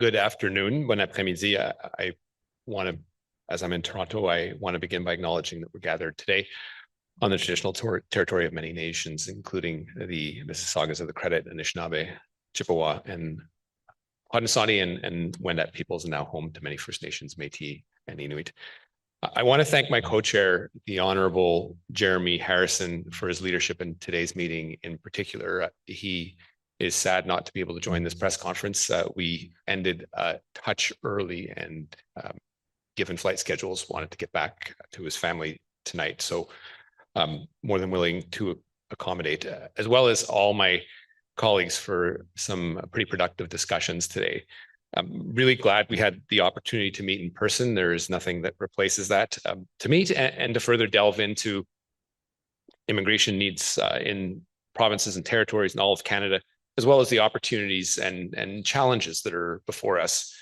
Good afternoon, bon après-midi. I want to, as I'm in Toronto, I want to begin by acknowledging that we're gathered today on the traditional territory of many nations, including the Mississaugas of the Credit, Anishinaabe, Chippewa, and Haudenosaunee and Wendat peoples, and now home to many First Nations, Métis, and Inuit. I want to thank my co-chair, the Honorable Jeremy Harrison, for his leadership in today's meeting. In particular, he is sad not to be able to join this press conference. We ended a touch early and given flight schedules, wanted to get back to his family tonight. So more than willing to accommodate, as well as all my colleagues for some pretty productive discussions today. I'm really glad we had the opportunity to meet in person. There is nothing that replaces that. To meet and to further delve into immigration needs in provinces and territories in all of Canada, as well as the opportunities and challenges that are before us.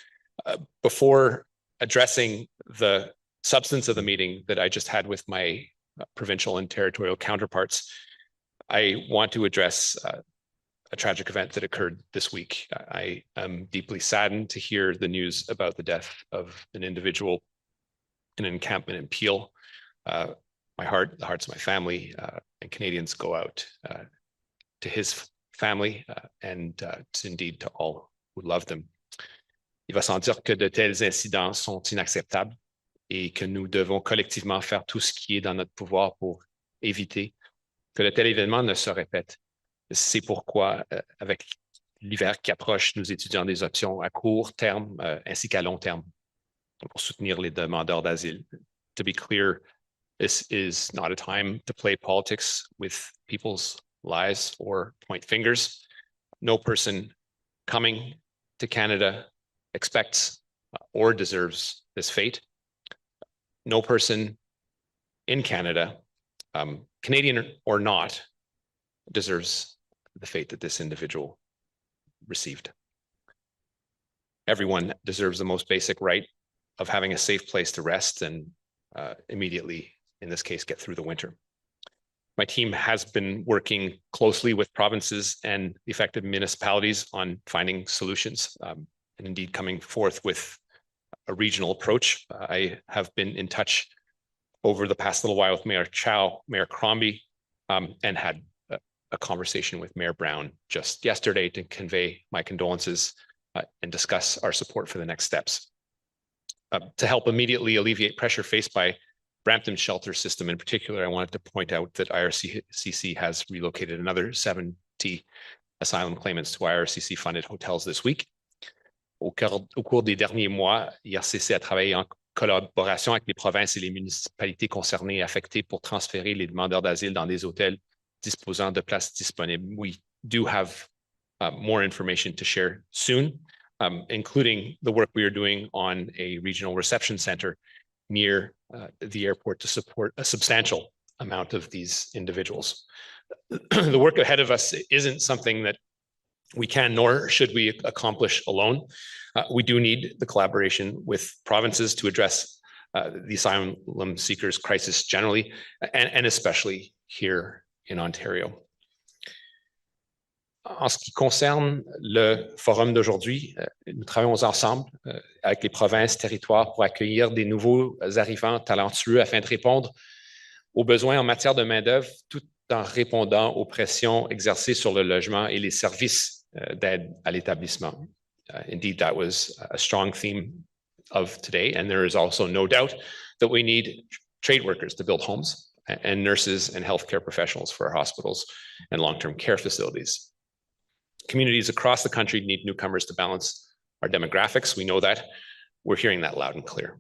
Before addressing the substance of the meeting that I just had with my provincial and territorial counterparts, I want to address a tragic event that occurred this week. I am deeply saddened to hear the news about the death of an individual in an encampment in Peel. The hearts of my family and Canadians go out to his family and indeed to all who love them. Il va sans dire que de tels incidents sont inacceptables et que nous devons collectivement faire tout ce qui est dans notre pouvoir pour éviter que de tels événements ne se répètent. C'est pourquoi, avec l'hiver qui approche, nous étudions des options à court terme ainsi qu'à long terme pour soutenir les demandeurs d'asile. To be clear, this is not a time to play politics with people's lives or point fingers. No person coming to Canada expects or deserves this fate. No person in Canada, Canadian or not, deserves the fate that this individual received. Everyone deserves the most basic right of having a safe place to rest and immediately, in this case, get through the winter. My team has been working closely with provinces and affected municipalities on finding solutions and indeed coming forth with a regional approach. I have been in touch over the past little while with Mayor Chow, Mayor Crombie, and had a conversation with Mayor Brown just yesterday to convey my condolences and discuss our support for the next steps. To help immediately alleviate pressure faced by Brampton's shelter system in particular, I wanted to point out that IRCC has relocated another 70 asylum claimants to IRCC-funded hotels this week. Au cours des derniers mois, IRCC a travaillé en collaboration avec les provinces et les municipalités concernées et affectées pour transférer les demandeurs d'asile dans des hôtels disposant de places disponibles. We do have more information to share soon, including the work we are doing on a regional reception center near the airport to support a substantial amount of these individuals. The work ahead of us isn't something that we can nor should we accomplish alone. We do need the collaboration with provinces to address the asylum seekers crisis generally, and especially here in Ontario. En ce qui concerne le forum d'aujourd'hui, nous travaillons ensemble avec les provinces, territoires pour accueillir des nouveaux arrivants talentueux afin de répondre aux besoins en matière de main-d'œuvre tout en répondant aux pressions exercées sur le logement et les services d'aide à l'établissement. Indeed, that was a strong theme of today, and there is also no doubt that we need trade workers to build homes and nurses and healthcare professionals for our hospitals and long-term care facilities. Communities across the country need newcomers to balance our demographics. We know that. We're hearing that loud and clear.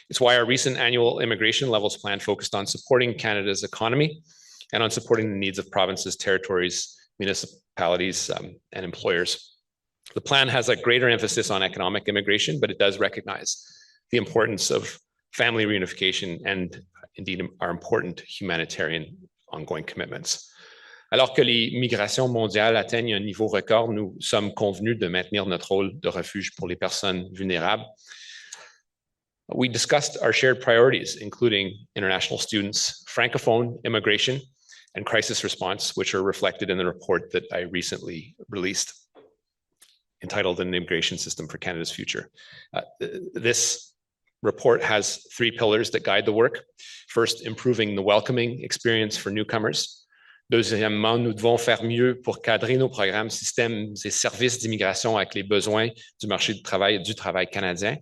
It's why our recent annual immigration levels plan focused on supporting Canada's economy and on supporting the needs of provinces, territories, municipalities, and employers. The plan has a greater emphasis on economic immigration, but it does recognize the importance of family reunification and indeed our important humanitarian ongoing commitments. Alors que les migrations mondiales atteignent un niveau record, nous sommes convenus de maintenir notre rôle de refuge pour les personnes vulnérables. We discussed our shared priorities, including international students, francophone immigration, and crisis response, which are reflected in the report that I recently released. entitled An Immigration System for Canada's Future. This report has 3 pillars that guide the work. First, improving the welcoming experience for newcomers. Deuxièmement, nous devons faire mieux pour cadrer nos programmes, systèmes et services d'immigration avec les besoins du marché du travail et du travail canadien.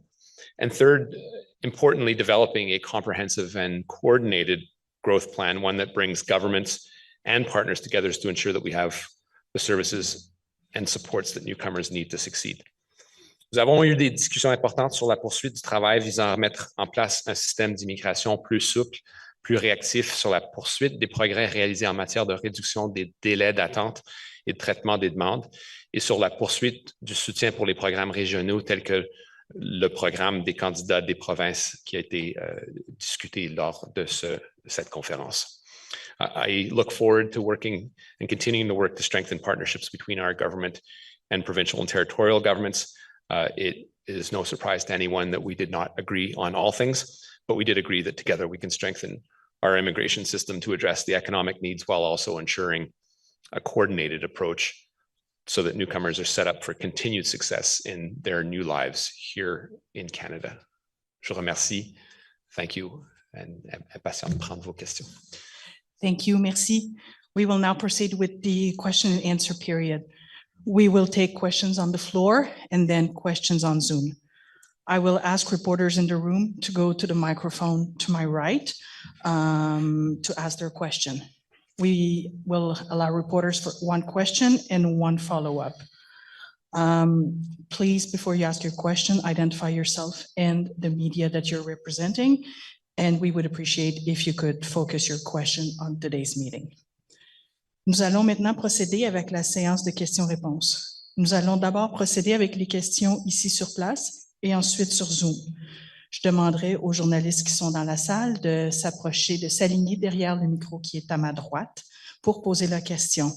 And third, importantly, developing a comprehensive and coordinated growth plan, one that brings governments and partners together to ensure that we have the services and supports that newcomers need to succeed. Nous avons eu des discussions importantes sur la poursuite du travail visant à mettre en place un système d'immigration plus souple, plus réactif sur la poursuite des progrès réalisés en matière de réduction des délais d'attente et de traitement des demandes, et sur la poursuite du soutien pour les programmes régionaux tels que le programme des candidats des provinces qui a été discuté lors de cette conférence. I look forward to working and continuing to work to strengthen partnerships between our government and provincial and territorial governments. It is no surprise to anyone that we did not agree on all things, but we did agree that together we can strengthen our immigration system to address the economic needs while also ensuring a coordinated approach so that newcomers are set up for continued success in their new lives here in Canada. Je vous remercie. Thank you, and impatient de prendre vos questions. Thank you, merci. We will now proceed with the question and answer period. We will take questions on the floor and then questions on Zoom. I will ask reporters in the room to go to the microphone to my right to ask their question. We will allow reporters for 1 question and 1 follow-up. Please, before you ask your question, identify yourself and the media that you're representing, and we would appreciate if you could focus your question on today's meeting. Nous allons maintenant procéder avec la séance de questions-réponses. Nous allons d'abord procéder avec les questions ici sur place et ensuite sur Zoom. Je demanderai aux journalistes qui sont dans la salle de s'approcher, de s'aligner derrière le micro qui est à ma droite pour poser la question.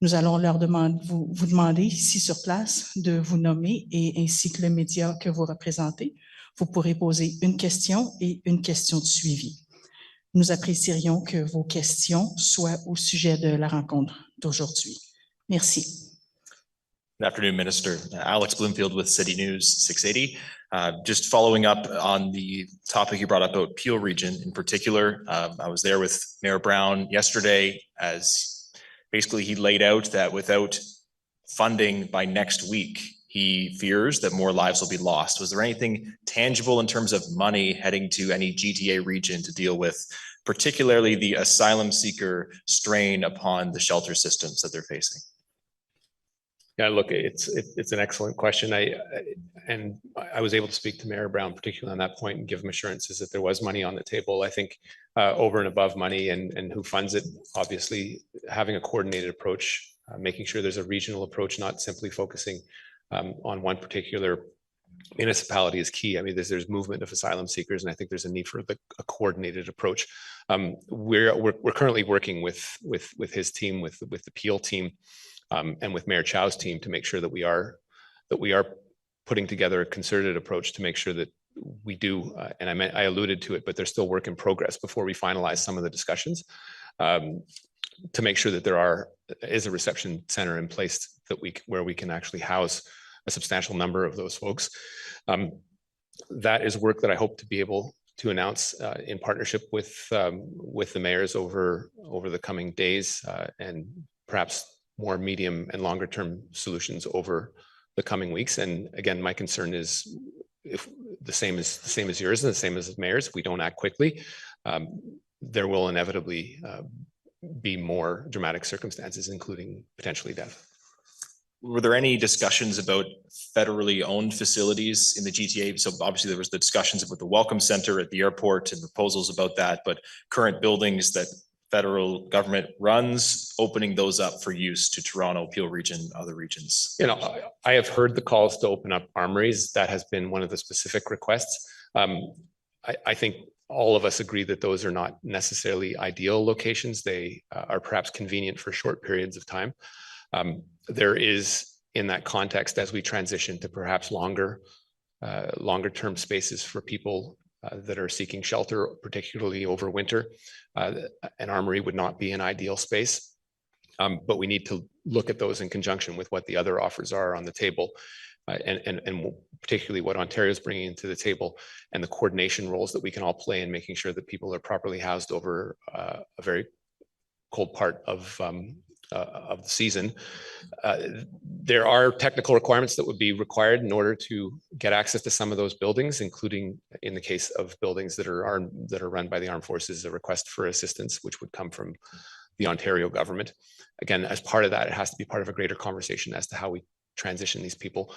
Nous allons vous demander ici sur place de vous nommer et ainsi que le média que vous représentez. Vous pourrez poser une question et une question de suivi. Nous apprécierions que vos questions soient au sujet de la rencontre d'aujourd'hui. Merci. Good afternoon, Minister. Alex Bloomfield with City News 680. Just following up on the topic you brought up about Peel Region in particular. I was there with Mayor Brown yesterday as basically he laid out that without funding by next week, he fears that more lives will be lost. Was there anything tangible in terms of money heading to any GTA region to deal with particularly the asylum seeker strain upon the shelter systems that they're facing? Yeah, look, it's an excellent question. I was able to speak to Mayor Brown particularly on that point and give him assurances that there was money on the table. I think over and above money and who funds it, obviously having a coordinated approach, making sure there's a regional approach, not simply focusing on one particular municipality is key. I mean, there's movement of asylum seekers, and I think there's a need for a coordinated approach. We're currently working with his team, with the Peel team, and with Mayor Chow's team to make sure that we are putting together a concerted approach to make sure that we do. And I alluded to it, but there's still work in progress before we finalize some of the discussions to make sure that there is a reception center in place where we can actually house a substantial number of those folks. That is work that I hope to be able to announce in partnership with the mayors over the coming days, and perhaps more medium and longer term solutions over the coming weeks. And again, my concern is if the same as yours and the same as the mayor's, if we don't act quickly, there will inevitably be more dramatic circumstances, including potentially death. Were there any discussions about federally owned facilities in the GTA? So obviously there was the discussions about the Welcome Center at the airport and proposals about that, but current buildings that federal government runs, opening those up for use to Toronto, Peel Region, other regions? You know, I have heard the calls to open up armories. That has been one of the specific requests. I think all of us agree that those are not necessarily ideal locations. They are perhaps convenient for short periods of time. There is, in that context, as we transition to perhaps longer term spaces for people that are seeking shelter, particularly over winter, an armory would not be an ideal space. But we need to look at those in conjunction with what the other offers are on the table, and particularly what Ontario is bringing to the table, and the coordination roles that we can all play in making sure that people are properly housed over a very cold part of the season. There are technical requirements that would be required in order to get access to some of those buildings, including in the case of buildings that are run by the armed forces, a request for assistance, which would come from the Ontario government. Again, as part of that, it has to be part of a greater conversation as to how we transition these people,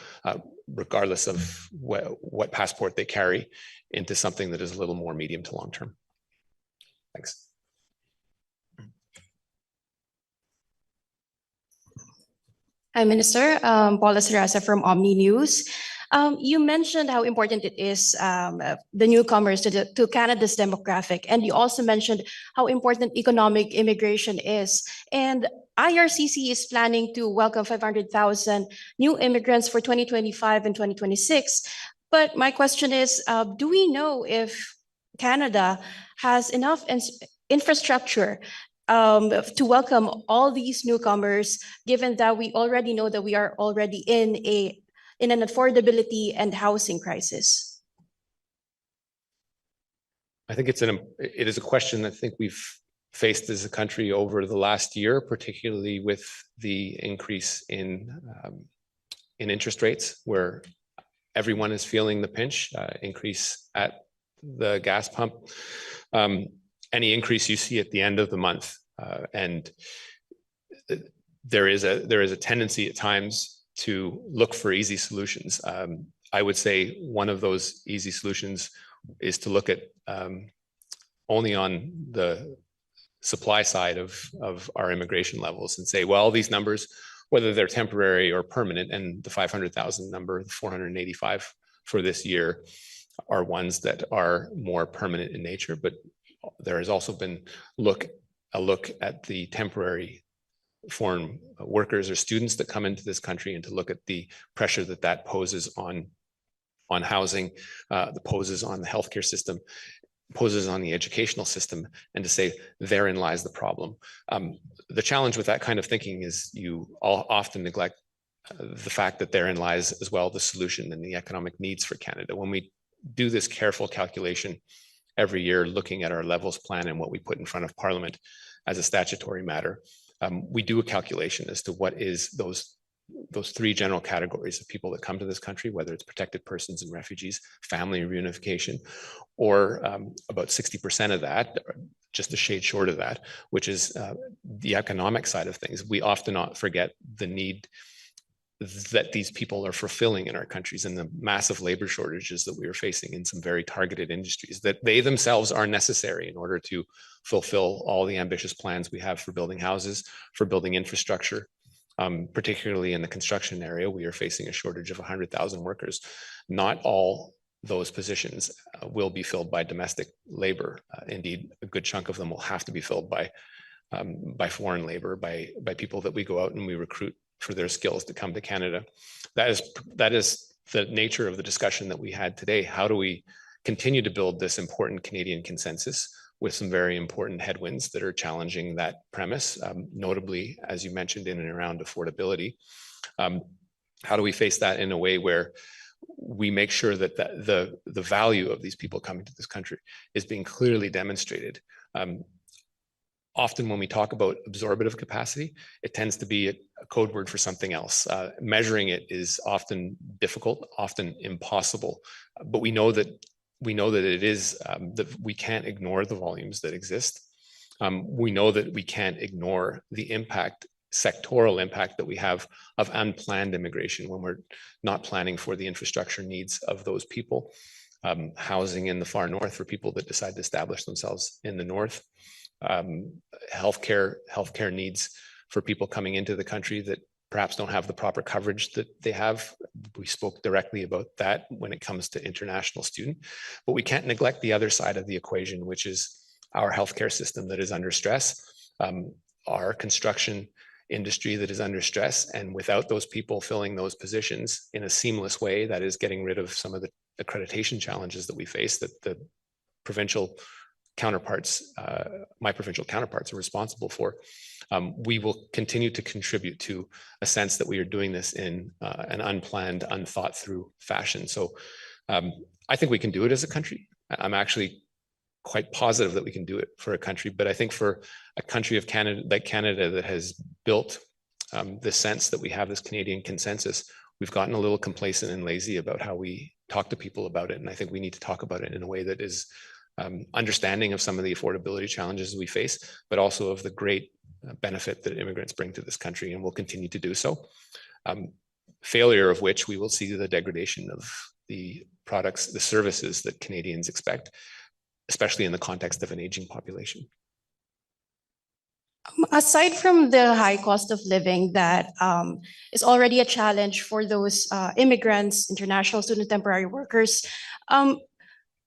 regardless of what passport they carry, into something that is a little more medium to long term. Thanks. Hi, Minister. Paula Sarasa from Omni News. You mentioned how important it is, the newcomers to Canada's demographic, and you also mentioned how important economic immigration is. And IRCC is planning to welcome 500,000 new immigrants for 2025 and 2026. But my question is, do we know if Canada has enough infrastructure to welcome all these newcomers, given that we already know that we are already in an affordability and housing crisis? I think it is a question I think we've faced as a country over the last year, particularly with the increase in interest rates, where everyone is feeling the pinch, increase at the gas pump. Any increase you see at the end of the month, and there is a tendency at times to look for easy solutions. I would say one of those easy solutions is to look at only on the supply side of our immigration levels and say, well, these numbers, whether they're temporary or permanent, and the 500,000 number, the 485 for this year, are ones that are more permanent in nature. But there has also been a look at the temporary foreign workers or students that come into this country, and to look at the pressure that poses on housing, that poses on the healthcare system, poses on the educational system, and to say therein lies the problem. The challenge with that kind of thinking is you often neglect the fact that therein lies as well the solution and the economic needs for Canada. When we do this careful calculation every year, looking at our levels plan and what we put in front of Parliament as a statutory matter, we do a calculation as to what is those three general categories of people that come to this country, whether it's protected persons and refugees, family reunification, or about 60% of that, just a shade short of that, which is the economic side of things. We often forget the need that these people are fulfilling in our countries, and the massive labor shortages that we are facing in some very targeted industries, that they themselves are necessary in order to fulfill all the ambitious plans we have for building houses, for building infrastructure. Particularly in the construction area, we are facing a shortage of 100,000 workers. Not all those positions will be filled by domestic labor. Indeed, a good chunk of them will have to be filled by foreign labor, by people that we go out and we recruit for their skills to come to Canada. That is the nature of the discussion that we had today. How do we continue to build this important Canadian consensus with some very important headwinds that are challenging that premise, notably, as you mentioned, in and around affordability? How do we face that in a way where we make sure that the value of these people coming to this country is being clearly demonstrated? Often when we talk about absorptive capacity, it tends to be a code word for something else. Measuring it is often difficult, often impossible, but we know that it is, that we can't ignore the volumes that exist. We know that we can't ignore the impact, sectoral impact, that we have of unplanned immigration when we're not planning for the infrastructure needs of those people. Housing in the far north for people that decide to establish themselves in the north. Healthcare needs for people coming into the country that perhaps don't have the proper coverage that they have. We spoke directly about that when it comes to international student, but we can't neglect the other side of the equation, which is our healthcare system that is under stress, our construction industry that is under stress, and without those people filling those positions in a seamless way, that is getting rid of some of the accreditation challenges that we face, that the provincial counterparts, my provincial counterparts, are responsible for. we will continue to contribute to a sense that we are doing this in an unplanned, unthought through fashion. So I think we can do it as a country. I'm actually quite positive that we can do it for a country, but I think for a country of Canada, like Canada, that has built the sense that we have this Canadian consensus, we've gotten a little complacent and lazy about how we talk to people about it. And I think we need to talk about it in a way that is understanding of some of the affordability challenges we face, but also of the great benefit that immigrants bring to this country, and will continue to do so. Failure of which we will see the degradation of the products, the services that Canadians expect, especially in the context of an aging population. Aside from the high cost of living that is already a challenge for those immigrants, international student temporary workers,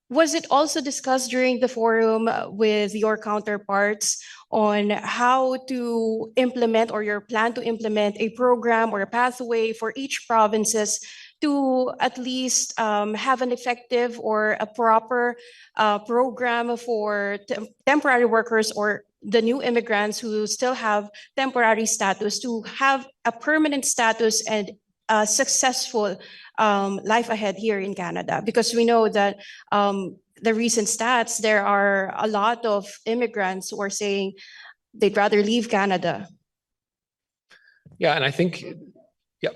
was it also discussed during the forum with your counterparts on how to implement, or your plan to implement, a program or a pathway for each provinces to at least have an effective or a proper program for temporary workers or the new immigrants who still have temporary status to have a permanent status and a successful life ahead here in Canada? Because we know that the recent stats, there are a lot of immigrants who are saying they'd rather leave Canada. Yeah, and I think, yeah.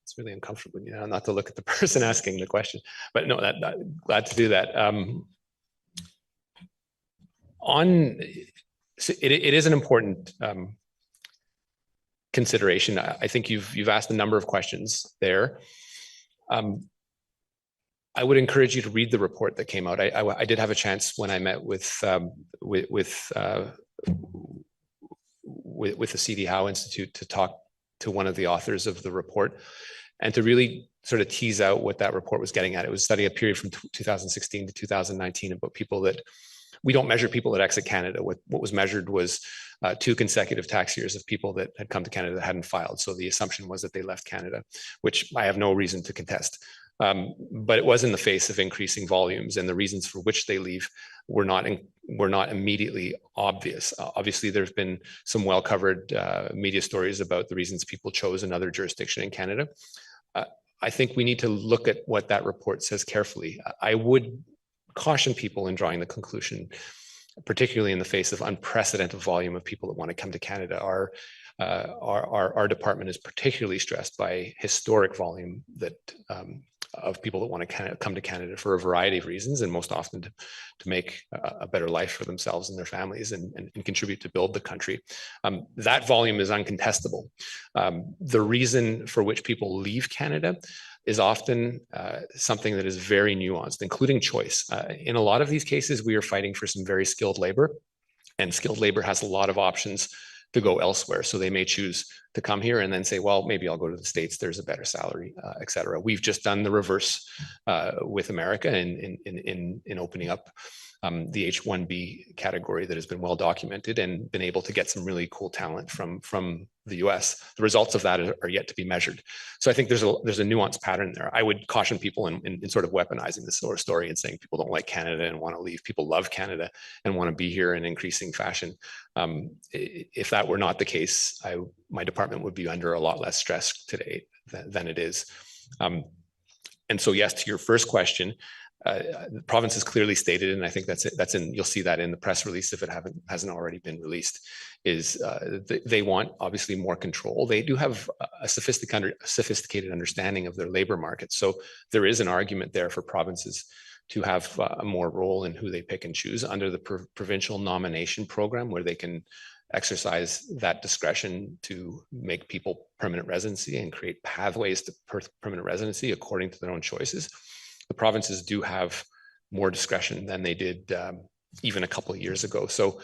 It's really uncomfortable, you know, not to look at the person asking the question, but no, glad to do that. So it is an important consideration. I think you've asked a number of questions there. I would encourage you to read the report that came out. I did have a chance when I met with the C.D. Howe Institute to talk to one of the authors of the report, and to really sort of tease out what that report was getting at. It was studying a period from 2016 to 2019 about people that we don't measure people that exit Canada. What was measured was 2 consecutive tax years of people that had come to Canada that hadn't filed. So the assumption was that they left Canada, which I have no reason to contest. But it was in the face of increasing volumes, and the reasons for which they leave were not immediately obvious. Obviously, there's been some well-covered media stories about the reasons people chose another jurisdiction in Canada. I think we need to look at what that report says carefully. I would caution people in drawing the conclusion, particularly in the face of unprecedented volume of people that want to come to Canada. Our department is particularly stressed by historic volume of people that want to come to Canada for a variety of reasons, and most often to make a better life for themselves and their families, and contribute to build the country. That volume is uncontestable. The reason for which people leave Canada is often something that is very nuanced, including choice. In a lot of these cases, we are fighting for some very skilled labor, and skilled labor has a lot of options to go elsewhere. So they may choose to come here and then say, well, maybe I'll go to the States, there's a better salary, et cetera. We've just done the reverse with America in opening up the H-1B category that has been well documented, and been able to get some really cool talent from the US. The results of that are yet to be measured. So I think there's a nuanced pattern there. I would caution people in sort of weaponizing this sort of story and saying people don't like Canada and want to leave. People love Canada and want to be here in increasing fashion. If that were not the case, my department would be under a lot less stress today than it is. And so yes, to your first question, the province has clearly stated, and I think you'll see that in the press release if it hasn't already been released, is they want obviously more control. They do have a sophisticated understanding of their labor market. So there is an argument there for provinces to have a more role in who they pick and choose under the provincial nomination program, where they can exercise that discretion to make people permanent residency and create pathways to permanent residency according to their own choices. The provinces do have more discretion than they did even a couple of years ago. So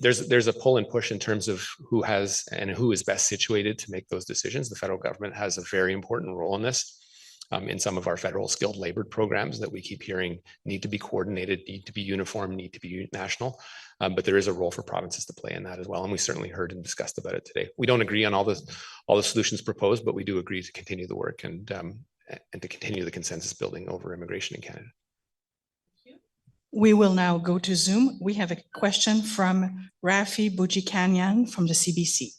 there's a pull and push in terms of who is best situated to make those decisions. The federal government has a very important role in this. In some of our federal skilled labor programs that we keep hearing need to be coordinated, need to be uniform, need to be national. But there is a role for provinces to play in that as well. And we certainly heard and discussed about it today. We don't agree on all the solutions proposed, but we do agree to continue the work and to continue the consensus building over immigration in Canada. We will now go to Zoom. We have a question from Rafi Bujikanyan from the CBC.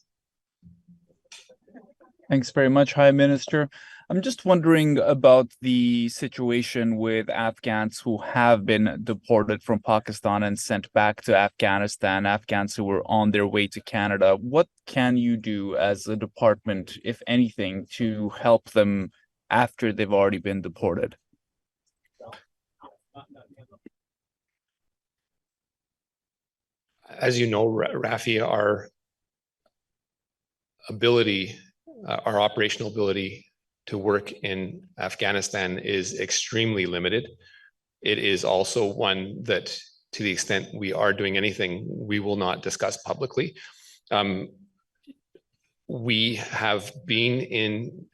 Thanks very much. Hi, Minister. I'm just wondering about the situation with Afghans who have been deported from Pakistan and sent back to Afghanistan, Afghans who were on their way to Canada. What can you do as a department, if anything, to help them after they've already been deported? As you know, Rafi, our operational ability to work in Afghanistan is extremely limited. It is also one that, to the extent we are doing anything, we will not discuss publicly. We have been in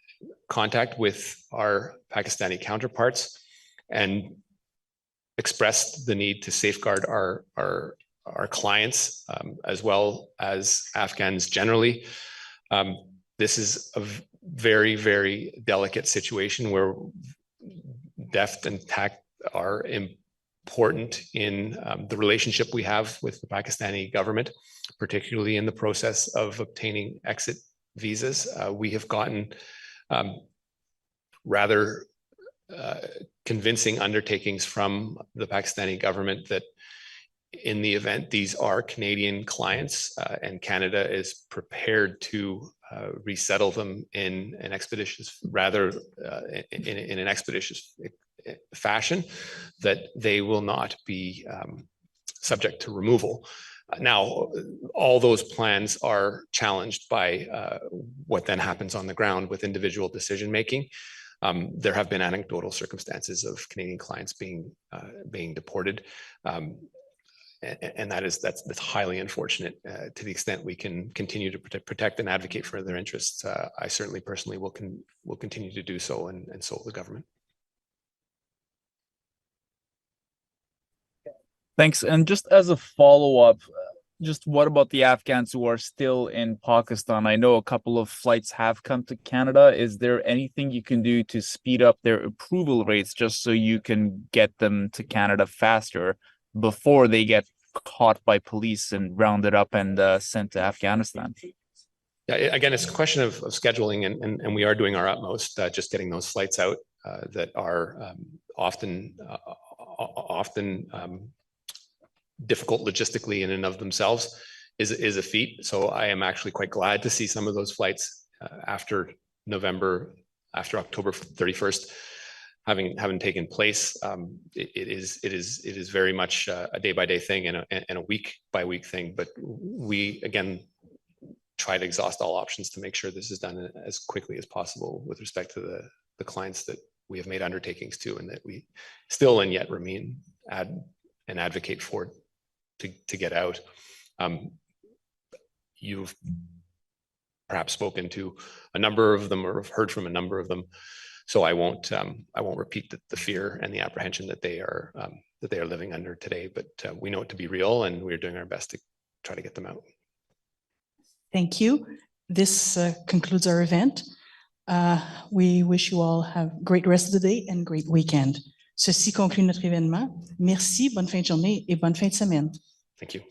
contact with our Pakistani counterparts and expressed the need to safeguard our clients, as well as Afghans generally. This is a very, very delicate situation where deft and tact are important in the relationship we have with the Pakistani government, particularly in the process of obtaining exit visas. We have gotten rather convincing undertakings from the Pakistani government that in the event these are Canadian clients and Canada is prepared to resettle them in an expeditious, in an expeditious fashion, that they will not be subject to removal. Now, all those plans are challenged by what then happens on the ground with individual decision making. There have been anecdotal circumstances of Canadian clients being deported. And that's highly unfortunate. To the extent we can continue to protect and advocate for their interests, I certainly personally will continue to do so, and so will the government. Thanks. And just as a follow-up, just what about the Afghans who are still in Pakistan? I know a couple of flights have come to Canada. Is there anything you can do to speed up their approval rates just so you can get them to Canada faster before they get caught by police and rounded up and sent to Afghanistan? Yeah, again, it's a question of scheduling, and we are doing our utmost, just getting those flights out that are often difficult logistically in and of themselves is a feat. So I am actually quite glad to see some of those flights after October 31st having taken place. It is very much a day-by-day thing and a week-by-week thing. But we again try to exhaust all options to make sure this is done as quickly as possible with respect to the clients that we have made undertakings to, and that we still and yet remain and advocate for to get out. You've perhaps spoken to a number of them or have heard from a number of them. So I won't repeat the fear and the apprehension that they are living under today, but we know it to be real, and we're doing our best to try to get them out. Thank you. This concludes our event. We wish you all have a great rest of the day and great weekend. Ceci conclut notre événement. Merci, bonne fin de journée et bonne fin de semaine. Thank you.